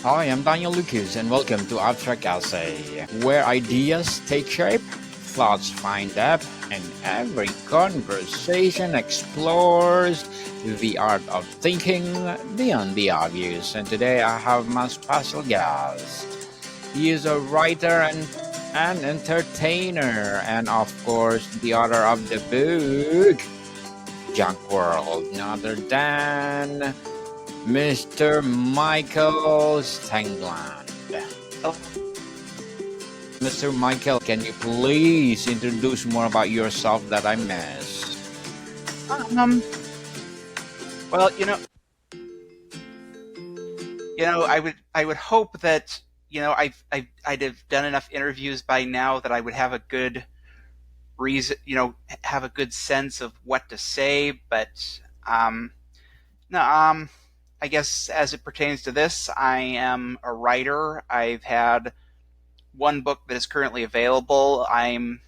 Hi, I'm Daniel Lucas, and welcome to Abstract Essay, where ideas take shape, thoughts find depth, and every conversation explores the art of thinking beyond the obvious. And today I have my special guest. He is a writer and an entertainer, and of course, the author of the book Junk World, none other than Mr. Michael Stangeland. Oh, Mr. Michael, can you please introduce more about yourself that I missed? um, well, I would hope that I'd have done enough interviews by now that I would have a good reason, have a good sense of what to say. But no, I guess as it pertains to this, I am a writer. I've had one book that is currently available. I'm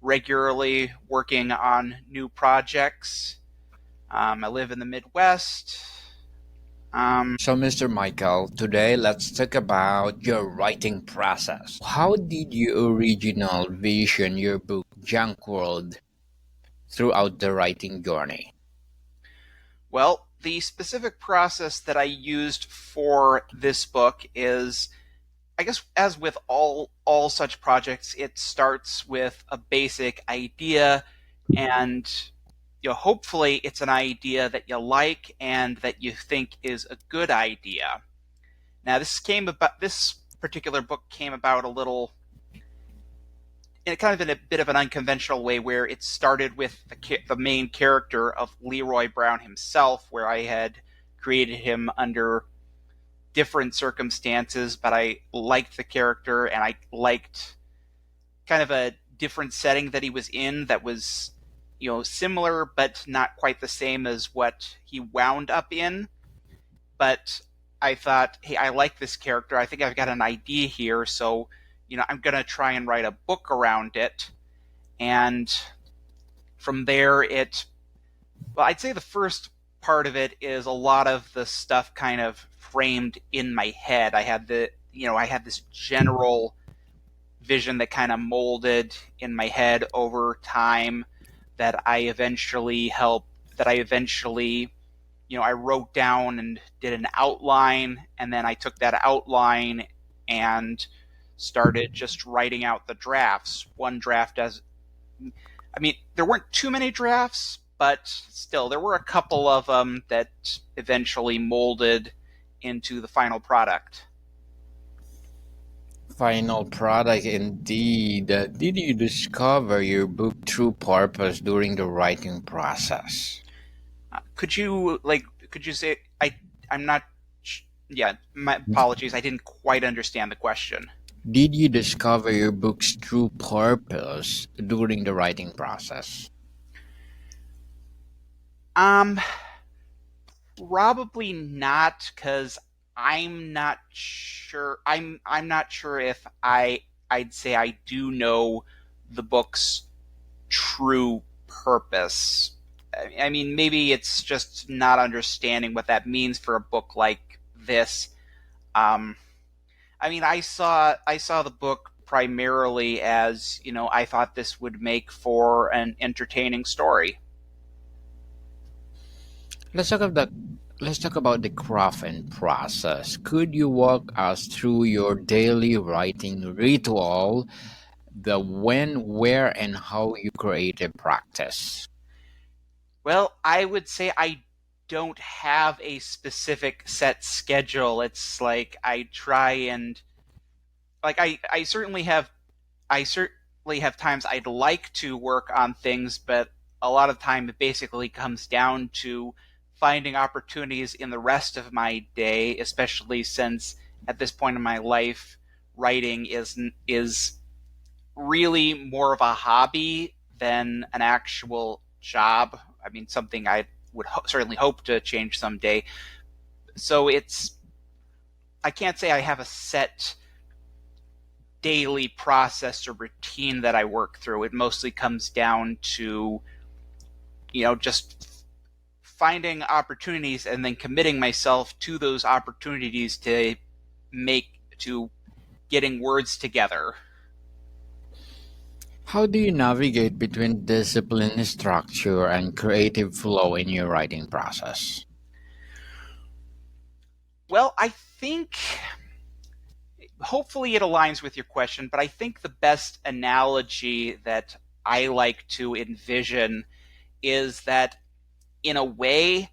regularly working on new projects. I live in the Midwest. So, Mr. Michael, today let's talk about your writing process. How did you original vision your book Junk World throughout the writing journey? Well, the specific process that I used for this book is, I guess, as with all such projects, it starts with a basic idea, and hopefully it's an idea that you like and that you think is a good idea. Now, this particular book came about a little in a bit of an unconventional way, where it started with the main character of Leroy Brown himself, where I had created him under different circumstances, but I liked the character and I liked kind of a different setting that he was in that was, similar but not quite the same as what he wound up in. But I thought, hey, I like this character. I think I've got an idea here, so I'm going to try and write a book around it. And from there, I'd say the first part of it is a lot of the stuff kind of framed in my head. I had this general vision that kind of molded in my head over time that I eventually, I wrote down and did an outline, and then I took that outline and started just writing out the drafts. One draft there weren't too many drafts, but still, there were a couple of them that eventually molded into the final product. Final product indeed. Did you discover your book true purpose during the writing process? Could you say, I'm not, yeah, my apologies, I didn't quite understand the question. Did you discover your book's true purpose during the writing process? Probably not, because I'm not sure. I'm not sure if I'd say I do know the book's true purpose. I mean, maybe it's just not understanding what that means for a book like this. I saw the book primarily as, I thought this would make for an entertaining story. Let's talk about the craft and process. Could you walk us through your daily writing ritual, the when, where, and how you create a practice? Well, I would say I don't have a specific set schedule. It's like I try and I certainly have times I'd like to work on things, but a lot of time it basically comes down to finding opportunities in the rest of my day, especially since at this point in my life, writing is really more of a hobby than an actual job. I mean, something I would certainly hope to change someday. So I can't say I have a set daily process or routine that I work through. It mostly comes down to, just finding opportunities and then committing myself to those opportunities to getting words together. How do you navigate between discipline, structure, and creative flow in your writing process? Well, I think hopefully it aligns with your question, but I think the best analogy that I like to envision is that in a way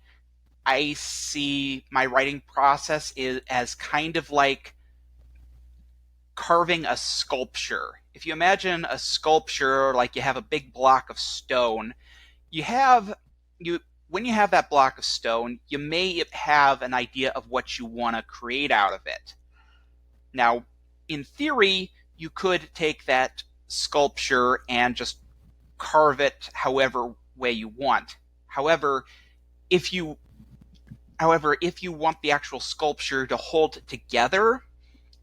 I see my writing process as kind of like carving a sculpture. If you imagine a sculpture like you have a big block of stone, you have you when you have that block of stone, you may have an idea of what you want to create out of it. Now, in theory, you could take that sculpture and just carve it however way you want. However, if you if you want the actual sculpture to hold together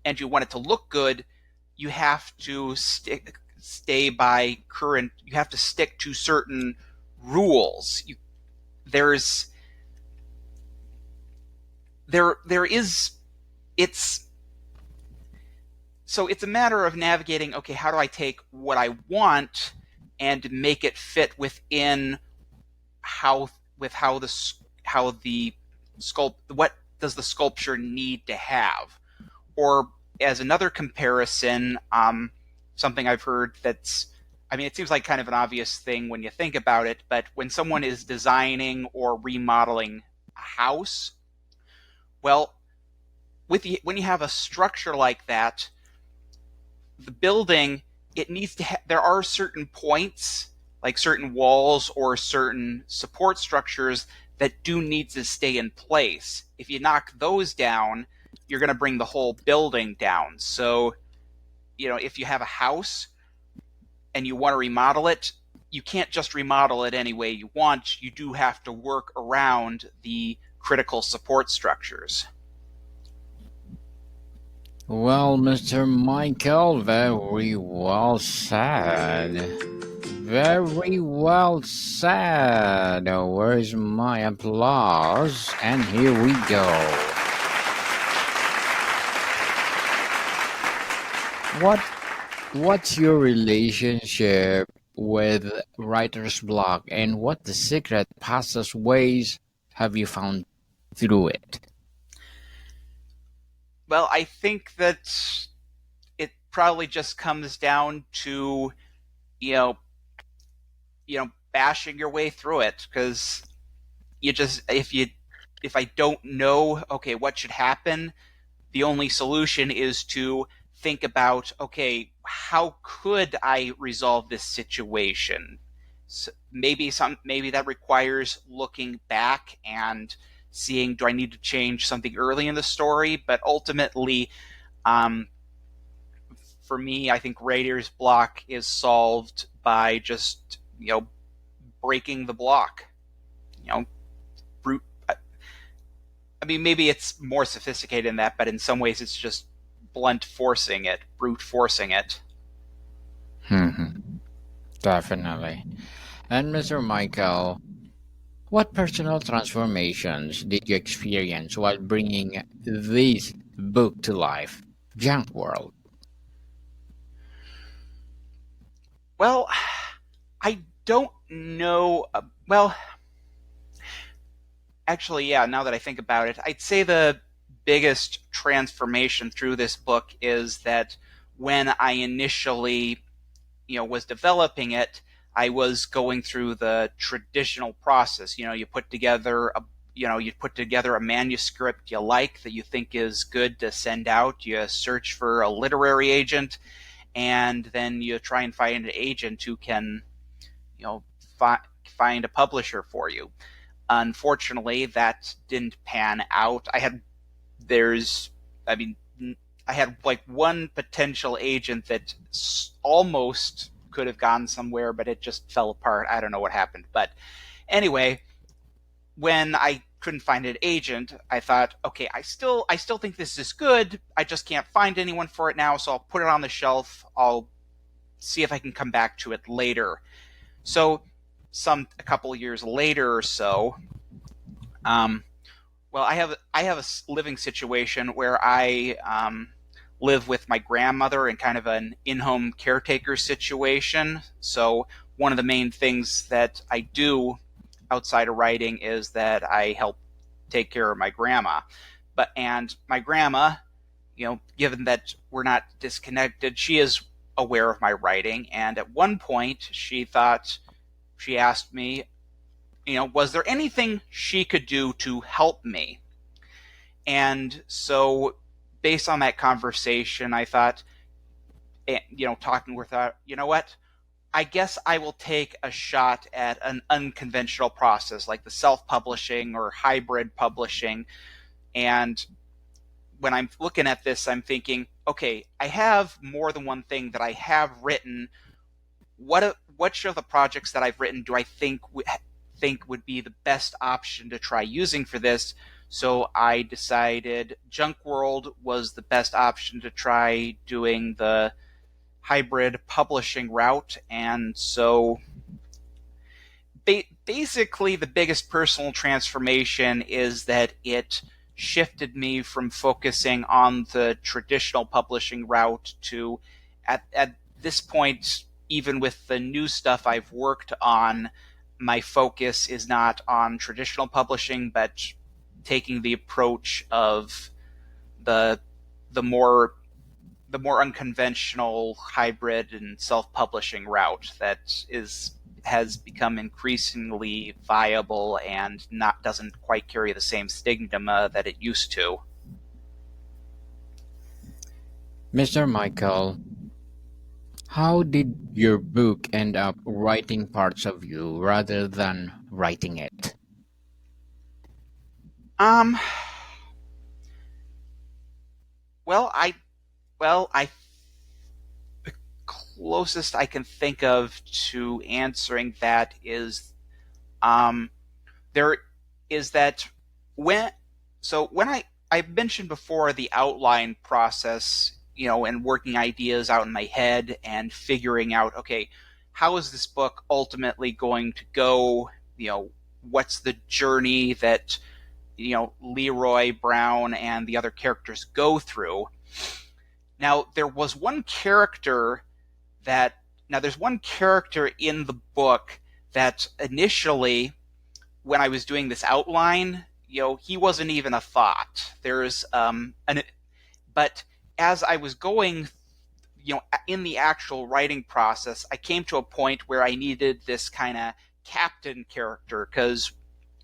and you want it to look good, you have to stay by current. You have to stick to certain rules. There's there is it's so it's a matter of navigating. Okay, how do I take what I want and make it fit within how the what does the sculpture need to have? Or as another comparison, something I've heard it seems like kind of an obvious thing when you think about it, but when someone is designing or remodeling a house, well, when you have a structure like that, the building, it needs to there are certain points, like certain walls or certain support structures that do need to stay in place. If you knock those down, you're going to bring the whole building down. So, if you have a house and you want to remodel it, you can't just remodel it any way you want. You do have to work around the critical support structures. Well, Mr. Michael, very well said. Very well said. Where's my applause? And here we go. What's your relationship with writer's block, and what the secret passageways have you found through it? Well, I think that it probably just comes down to, you know, bashing your way through it, because if I don't know, okay, what should happen, the only solution is to think about, okay, how could I resolve this situation? So maybe that requires looking back and seeing, do I need to change something early in the story? But ultimately, for me, I think writer's block is solved by just breaking the block. Brute. I mean, maybe it's more sophisticated than that, but in some ways, it's just brute forcing it. Definitely. And Mr. Michael, what personal transformations did you experience while bringing this book to life? Junk World. Well, I don't know. Well, actually, yeah, now that I think about it, I'd say the biggest transformation through this book is that when I initially, was developing it, I was going through the traditional process. You put together a manuscript you like, that you think is good to send out. You search for a literary agent, and then you try and find an agent who can, find a publisher for you. Unfortunately, that didn't pan out. I had like one potential agent that almost could have gone somewhere, but it just fell apart. I don't know what happened. But anyway, when I couldn't find an agent, I thought, okay, I still think this is good. I just can't find anyone for it now, so I'll put it on the shelf. I'll see if I can come back to it later. So a couple years later or so, Well, I have a living situation where I live with my grandmother in kind of an in-home caretaker situation. So one of the main things that I do outside of writing is that I help take care of my grandma. And my grandma, given that we're not disconnected, she is aware of my writing. And at one point, she asked me, was there anything she could do to help me? And so, based on that conversation, I thought, talking with her, you know what? I guess I will take a shot at an unconventional process like the self publishing or hybrid publishing. And when I'm looking at this, I'm thinking, okay, I have more than one thing that I have written. Which of the projects that I've written do I think would be the best option to try using for this? So I decided Junk World was the best option to try doing the hybrid publishing route. And so basically the biggest personal transformation is that it shifted me from focusing on the traditional publishing route to at this point, even with the new stuff I've worked on, my focus is not on traditional publishing, but taking the approach of the more unconventional hybrid and self-publishing route that has become increasingly viable and doesn't quite carry the same stigma that it used to. Mr. Michael, how did your book end up writing parts of you rather than writing it? Um. Well, the closest I can think of to answering that is, there is that when I mentioned before the outline process, and working ideas out in my head and figuring out, okay, how is this book ultimately going to go? What's the journey that Leroy Brown and the other characters go through? Now, there's one character in the book that initially, when I was doing this outline, he wasn't even a thought. But as I was going, in the actual writing process, I came to a point where I needed this kind of captain character, because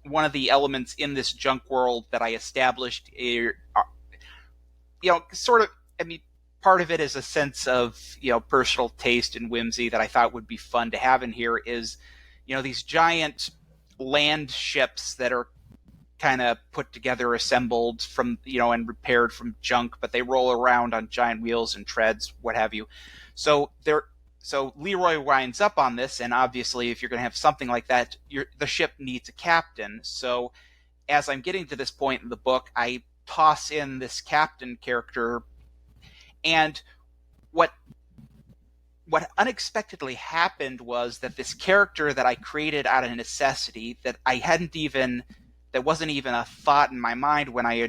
one of the elements in this junk world that I established, sort of, part of it is a sense of, personal taste and whimsy that I thought would be fun to have in here is, these giant land ships that are kind of put together, assembled from, and repaired from junk, but they roll around on giant wheels and treads, what have you. So Leroy winds up on this, and obviously if you're going to have something like that, the ship needs a captain. So as I'm getting to this point in the book, I toss in this captain character, and what unexpectedly happened was that this character that I created out of necessity, that wasn't even a thought in my mind when I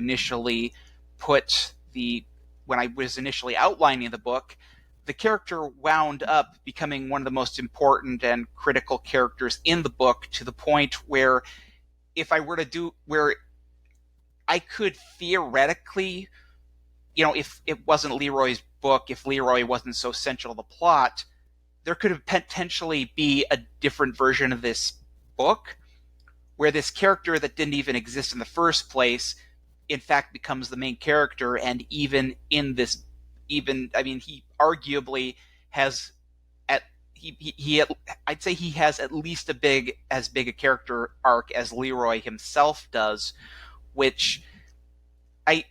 was initially outlining the book, the character wound up becoming one of the most important and critical characters in the book, to the point where where I could theoretically, if it wasn't Leroy's book, if Leroy wasn't so central to the plot, there could have potentially be a different version of this book where this character that didn't even exist in the first place, in fact, becomes the main character. And he arguably has I'd say he has at least as big a character arc as Leroy himself does, which I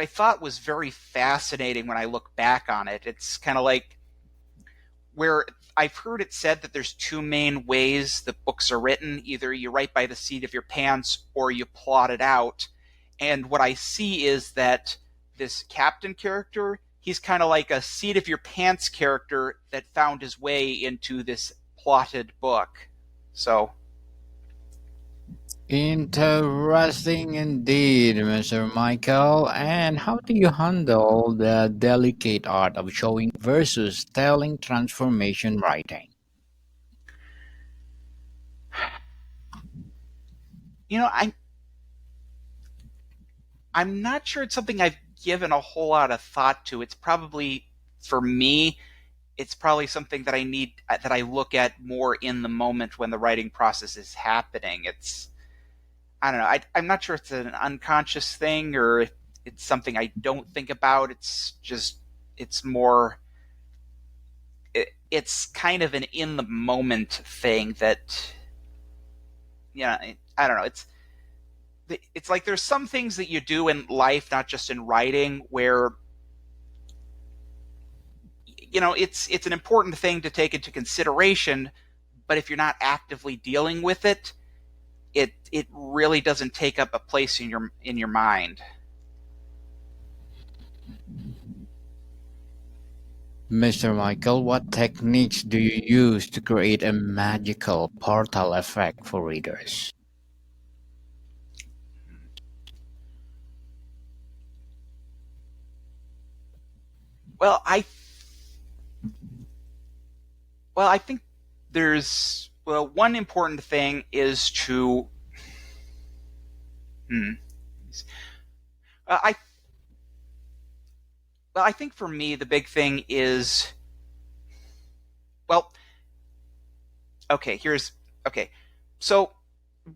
thought was very fascinating when I look back on it. It's kind of like, where I've heard it said that there's two main ways that books are written. Either you write by the seat of your pants or you plot it out. And what I see is that this captain character, he's kind of like a seat of your pants character that found his way into this plotted book. So Interesting indeed, Mr. Michael. And how do you handle the delicate art of showing versus telling transformation writing? You know, I'm not sure it's something I've given a whole lot of thought to. It's probably, for me, it's probably something that I look at more in the moment when the writing process is happening. I don't know. I'm not sure if it's an unconscious thing or if it's something I don't think about. It's more, it's kind of an in the moment thing that, yeah, I don't know. It's like there's some things that you do in life, not just in writing, where it's an important thing to take into consideration, but if you're not actively dealing with it, it really doesn't take up a place in your mind. Mr. Michael, what techniques do you use to create a magical portal effect for readers? Well, I think there's one important thing is to hmm, I I think for me the big thing is, well, okay, okay. So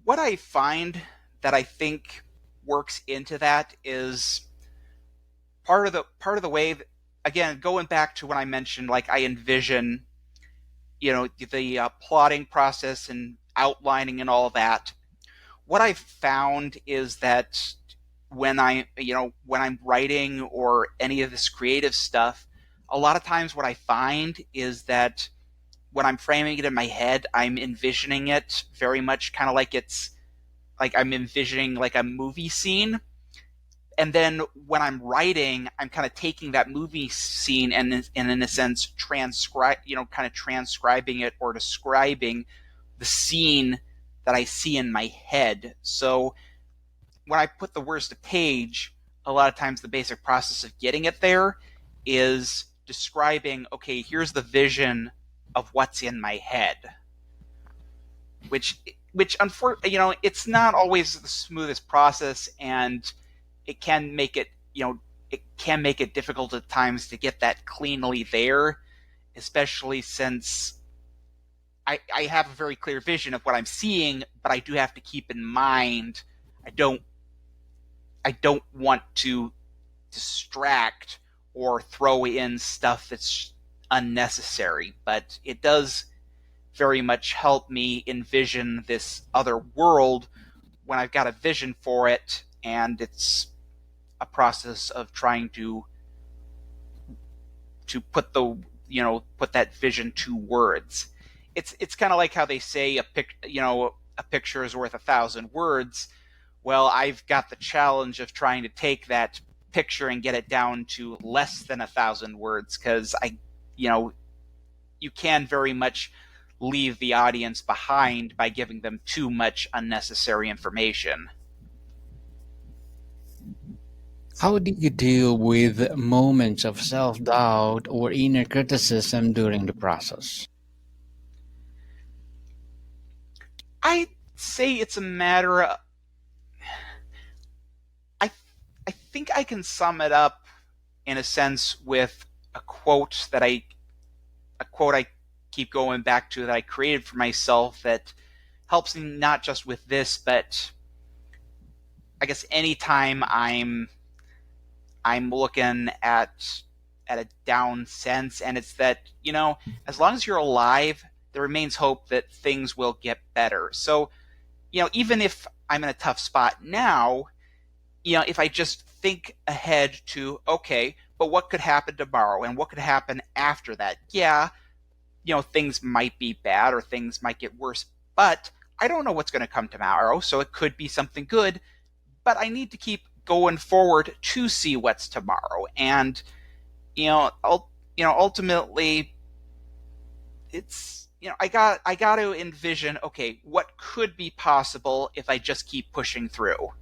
what I find that I think works into that is part of the way that, again, going back to when I mentioned, like, I envision, the plotting process and outlining and all that. What I've found is that when I'm writing or any of this creative stuff, a lot of times what I find is that when I'm framing it in my head, I'm envisioning it very much kind of like it's like I'm envisioning like a movie scene. And then when I'm writing, I'm kind of taking that movie scene and in a sense kind of transcribing it or describing the scene that I see in my head. So when I put the words to page, a lot of times the basic process of getting it there is describing, okay, here's the vision of what's in my head, which unfortunately, it's not always the smoothest process, and it can make it, it can make it difficult at times to get that cleanly there, especially since I have a very clear vision of what I'm seeing, but I do have to keep in mind I don't want to distract or throw in stuff that's unnecessary, but it does very much help me envision this other world when I've got a vision for it, and it's a process of trying to put that vision to words. It's kind of like how they say a picture is worth 1,000 words. Well, I've got the challenge of trying to take that picture and get it down to less than 1,000 words, because you can very much leave the audience behind by giving them too much unnecessary information. How do you deal with moments of self doubt or inner criticism during the process? I say it's a matter of, I I think I can sum it up in a sense with a quote I keep going back to that I created for myself that helps me not just with this, but I guess anytime I'm looking at a down sense, and it's that, as long as you're alive, there remains hope that things will get better. So, even if I'm in a tough spot now, if I just think ahead to, okay, but what could happen tomorrow and what could happen after that? Yeah, things might be bad or things might get worse, but I don't know what's going to come tomorrow, so it could be something good, but I need to keep going forward to see what's tomorrow. And ultimately, I got to envision, okay, what could be possible if I just keep pushing through.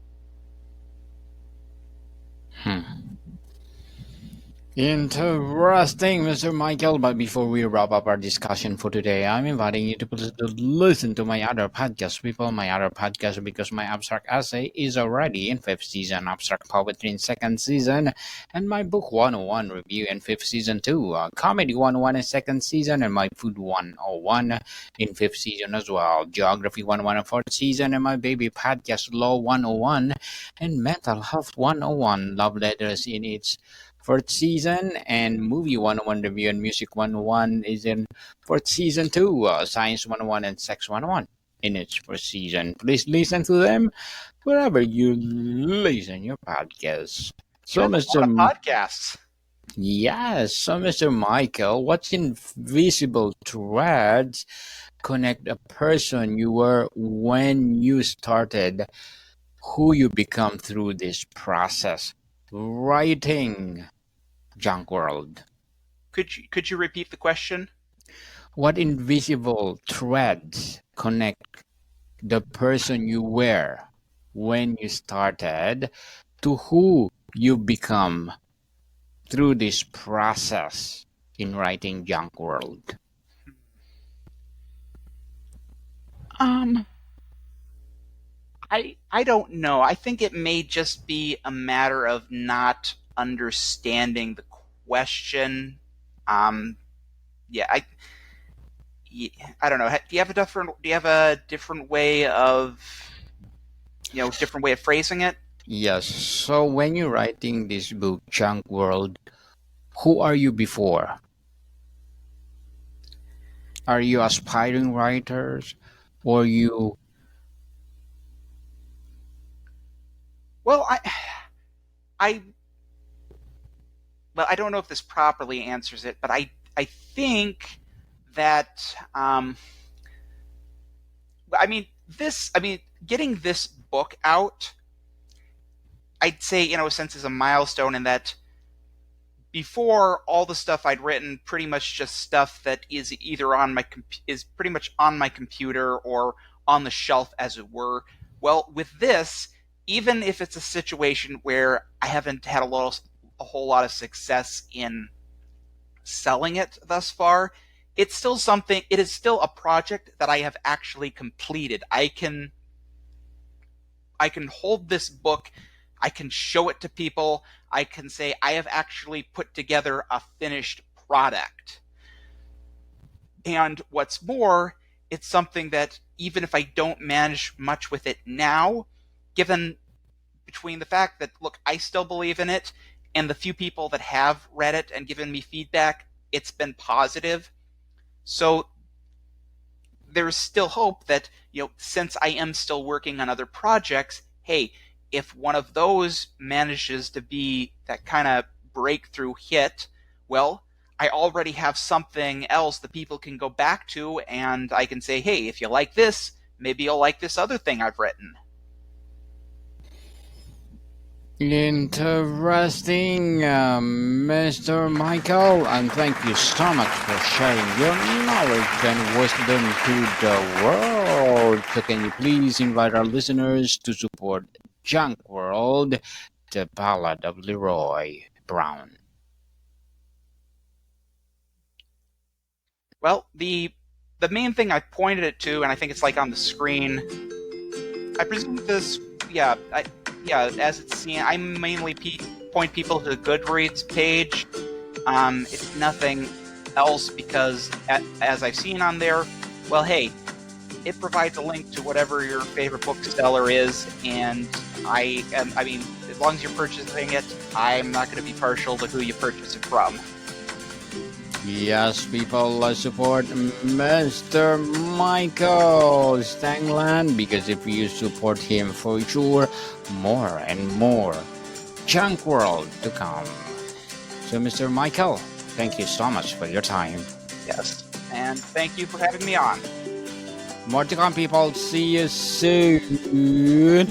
Interesting, Mr. Michael. But before we wrap up our discussion for today, I'm inviting you to listen to my other podcast, people. My other podcast, because my abstract essay is already in fifth season, abstract poetry in second season, and my book 101 review in fifth season too. Comedy 101 in second season, and my food 101 in fifth season as well. Geography 101 in fourth season, and my baby podcast Law 101 and mental health 101 love letters in its fourth season, and movie 101 review and music 101 is in fourth season too. Science 101 and sex 101 in its first season. Please listen to them wherever you listen your podcasts. So, Mr. Podcasts. Yes, so Mr. Michael, what invisible threads connect a person you were when you started, who you become through this process? Writing Junk World. Could you repeat the question? What invisible threads connect the person you were when you started to who you become through this process in writing Junk World? I don't know. I think it may just be a matter of not understanding the question. Yeah, I don't know. Do you have a different way of phrasing it? Yes. So when you're writing this book, Junk World, who are you before? Are you aspiring writers, or you? Well, I don't know if this properly answers it, but I think that getting this book out, I'd say in a sense is a milestone in that before, all the stuff I'd written pretty much just stuff that is either is pretty much on my computer or on the shelf, as it were. Well, with this, even if it's a situation where I haven't had a whole lot of success in selling it thus far, it's still something. It is still a project that I have actually completed. I can hold this book, I can show it to people, I can say I have actually put together a finished product. And what's more, it's something that even if I don't manage much with it now, given between the fact that, look, I still believe in it, and the few people that have read it and given me feedback, it's been positive. So there's still hope that, since I am still working on other projects, hey, if one of those manages to be that kind of breakthrough hit, well, I already have something else that people can go back to, and I can say, hey, if you like this, maybe you'll like this other thing I've written. Interesting, Mr. Michael, and thank you so much for sharing your knowledge and wisdom to the world. So can you please invite our listeners to support Junk World, the Ballad of Leroy Brown? Well, the main thing I pointed it to, and I think it's like on the screen, I presume this, as it's seen, I mainly point people to the Goodreads page. It's nothing else because, as I've seen on there, well, hey, it provides a link to whatever your favorite bookseller is, and as long as you're purchasing it, I'm not going to be partial to who you purchase it from. Yes, people, let's support Mr. Michael Stangeland, because if you support him, for sure, more and more Junk World to come. So, Mr. Michael, thank you so much for your time. Yes, and thank you for having me on. More to come, people. See you soon.